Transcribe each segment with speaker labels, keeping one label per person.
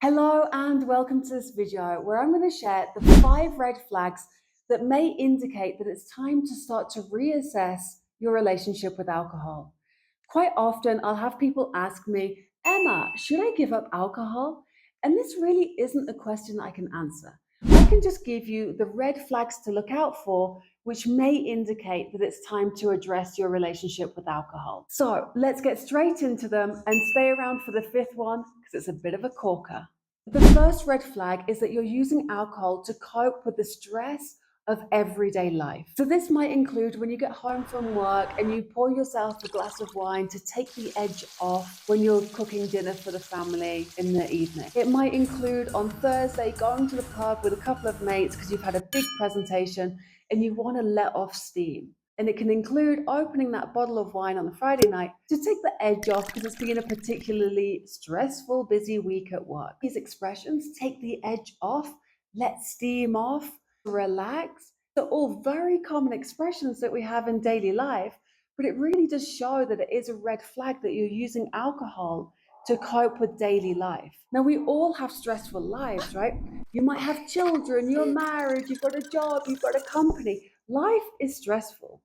Speaker 1: Hello and welcome to this video where I'm going to share the 5 red flags that may indicate that it's time to start to reassess your relationship with alcohol. Quite often I'll have people ask me, Emma, should I give up alcohol? And this really isn't a question I can answer. I can just give you the red flags to look out for, which may indicate that it's time to address your relationship with alcohol. So let's get straight into them and stay around for the 5th one because it's a bit of a corker. The first red flag is that you're using alcohol to cope with the stress of everyday life. So this might include when you get home from work and you pour yourself a glass of wine to take the edge off when you're cooking dinner for the family in the evening. It might include on Thursday going to the pub with a couple of mates because you've had a big presentation and you want to let off steam. And it can include opening that bottle of wine on the Friday night to take the edge off because it's been a particularly stressful, busy week at work. These expressions, take the edge off, let steam off, relax, they're all very common expressions that we have in daily life, but it really does show that it is a red flag that you're using alcohol to cope with daily life. Now, we all have stressful lives, right? You might have children, you're married, you've got a job, you've got a company. Life is stressful.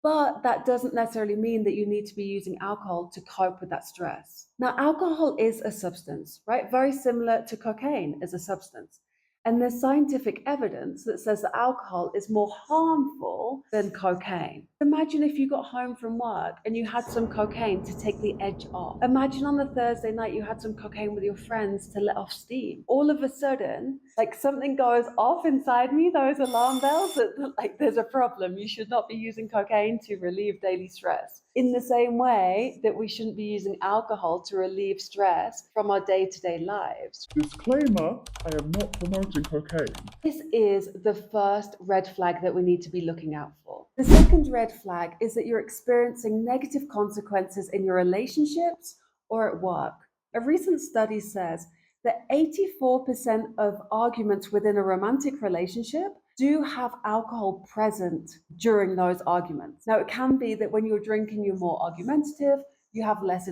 Speaker 1: But that doesn't necessarily mean that you need to be using alcohol to cope with that stress. Now, alcohol is a substance, right? Very similar to cocaine as a substance. And there's scientific evidence that says that alcohol is more harmful than cocaine. Imagine if you got home from work and you had some cocaine to take the edge off. Imagine on the Thursday night you had some cocaine with your friends to let off steam. All of a sudden, like something goes off inside me, those alarm bells that like there's a problem. You should not be using cocaine to relieve daily stress. In the same way that we shouldn't be using alcohol to relieve stress from our day-to-day lives.
Speaker 2: Disclaimer, I am not promoting cocaine.
Speaker 1: This is the first red flag that we need to be looking out for. The second red flag is that you're experiencing negative consequences in your relationships or at work. A recent study says that 84% of arguments within a romantic relationship do have alcohol present during those arguments. Now, it can be that when you're drinking, you're more argumentative, you have less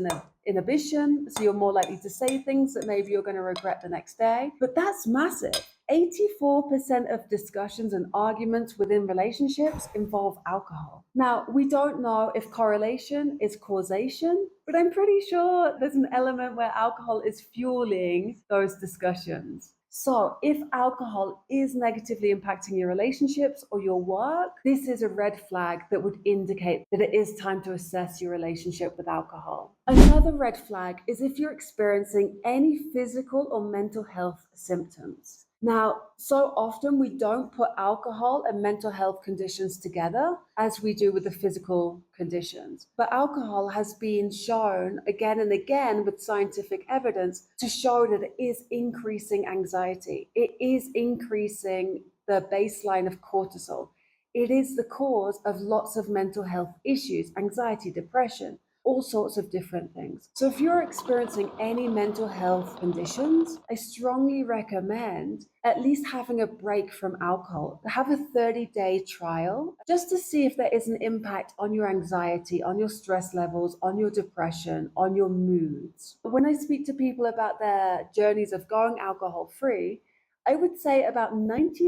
Speaker 1: inhibition, so you're more likely to say things that maybe you're going to regret the next day. But that's massive. 84% of discussions and arguments within relationships involve alcohol. Now, we don't know if correlation is causation, but I'm pretty sure there's an element where alcohol is fueling those discussions. So if alcohol is negatively impacting your relationships or your work, this is a red flag that would indicate that it is time to assess your relationship with alcohol. Another red flag is if you're experiencing any physical or mental health symptoms. Now, so often we don't put alcohol and mental health conditions together as we do with the physical conditions. But alcohol has been shown again and again with scientific evidence to show that it is increasing anxiety. It is increasing the baseline of cortisol. It is the cause of lots of mental health issues, anxiety, depression, all sorts of different things. So if you're experiencing any mental health conditions, I strongly recommend at least having a break from alcohol. Have a 30-day trial just to see if there is an impact on your anxiety, on your stress levels, on your depression, on your moods. When I speak to people about their journeys of going alcohol free, I would say about 95%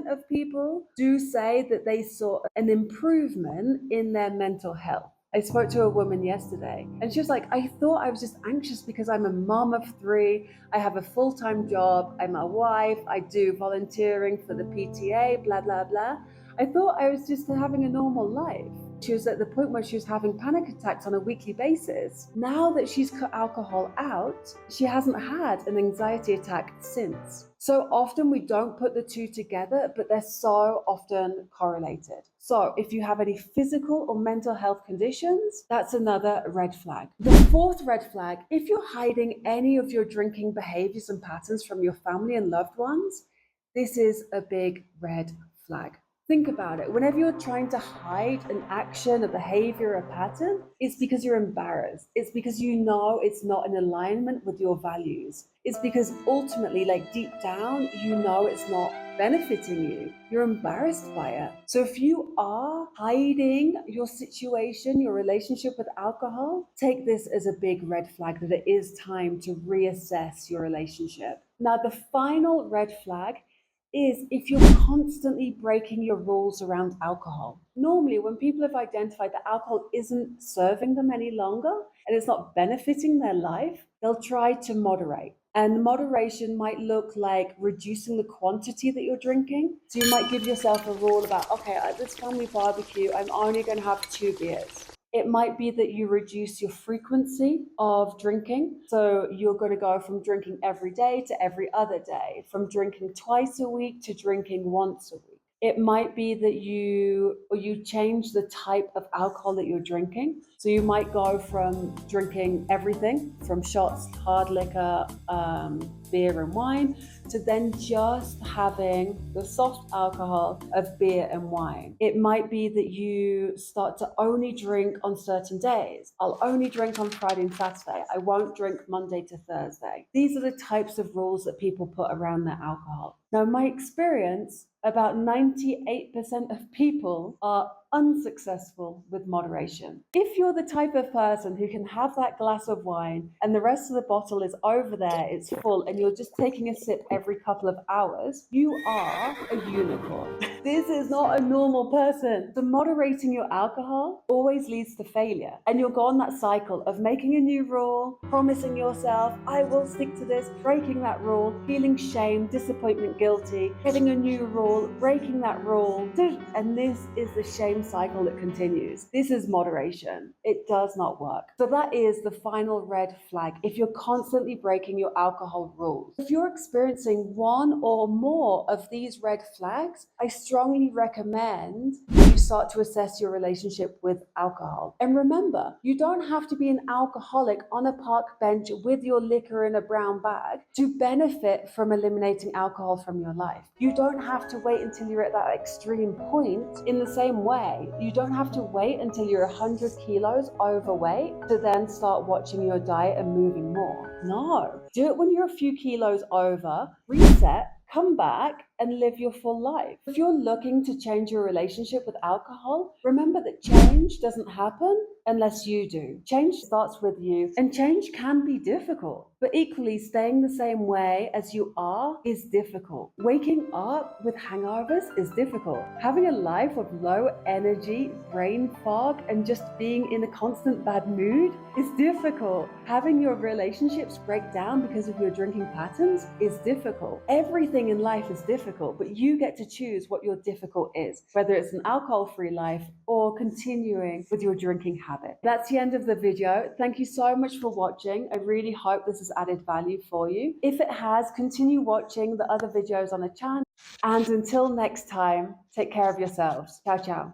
Speaker 1: of people do say that they saw an improvement in their mental health. I spoke to a woman yesterday and she was like, I thought I was just anxious because I'm a mom of 3. I have a full-time job. I'm a wife. I do volunteering for the PTA, blah, blah, blah. I thought I was just having a normal life. She was at the point where she was having panic attacks on a weekly basis. Now that she's cut alcohol out, she hasn't had an anxiety attack since. So often we don't put the two together, but they're so often correlated. So if you have any physical or mental health conditions, that's another red flag. The 4th red flag, if you're hiding any of your drinking behaviors and patterns from your family and loved ones, this is a big red flag. Think about it. Whenever you're trying to hide an action, a behavior, a pattern, it's because you're embarrassed. It's because you know it's not in alignment with your values. It's because ultimately, like deep down, you know it's not benefiting you. You're embarrassed by it. So if you are hiding your situation, your relationship with alcohol, take this as a big red flag that it is time to reassess your relationship. Now, the final red flag is if you're constantly breaking your rules around alcohol. Normally, when people have identified that alcohol isn't serving them any longer and it's not benefiting their life, they'll try to moderate. And moderation might look like reducing the quantity that you're drinking. So you might give yourself a rule about, okay, at this family barbecue, I'm only going to have 2 beers. It might be that you reduce your frequency of drinking. So you're going to go from drinking every day to every other day, from drinking twice a week to drinking once a week. It might be that you change the type of alcohol that you're drinking. So you might go from drinking everything, from shots, hard liquor, beer and wine, to then just having the soft alcohol of beer and wine. It might be that you start to only drink on certain days. I'll only drink on Friday and Saturday. I won't drink Monday to Thursday. These are the types of rules that people put around their alcohol. Now, in my experience, about 98% of people are unsuccessful with moderation. If you're the type of person who can have that glass of wine and the rest of the bottle is over there, it's full, and you're just taking a sip every couple of hours, you are a unicorn. This is not a normal person. So moderating your alcohol always leads to failure. And you'll go on that cycle of making a new rule, promising yourself, I will stick to this, breaking that rule, feeling shame, disappointment, guilty, getting a new rule, breaking that rule. And this is the shame cycle that continues. This is moderation. It does not work. So that is the final red flag if you're constantly breaking your alcohol rules. If you're experiencing one or more of these red flags, I strongly recommend you start to assess your relationship with alcohol. And remember, you don't have to be an alcoholic on a park bench with your liquor in a brown bag to benefit from eliminating alcohol from your life. You don't have to wait until you're at that extreme point. In the same way, you don't have to wait until you're 100 kilos overweight to then start watching your diet and moving more. No, do it when you're a few kilos over, reset, come back and live your full life. If you're looking to change your relationship with alcohol, remember that change doesn't happen unless you do. Change starts with you, and change can be difficult. But equally, staying the same way as you are is difficult. Waking up with hangovers is difficult. Having a life of low energy, brain fog, and just being in a constant bad mood is difficult. Having your relationships break down because of your drinking patterns is difficult. Everything in life is difficult, but you get to choose what your difficult is, whether it's an alcohol-free life or continuing with your drinking habit. That's the end of the video. Thank you so much for watching. I really hope this has added value for you. If it has, continue watching the other videos on the channel. And until next time, take care of yourselves. Ciao, ciao.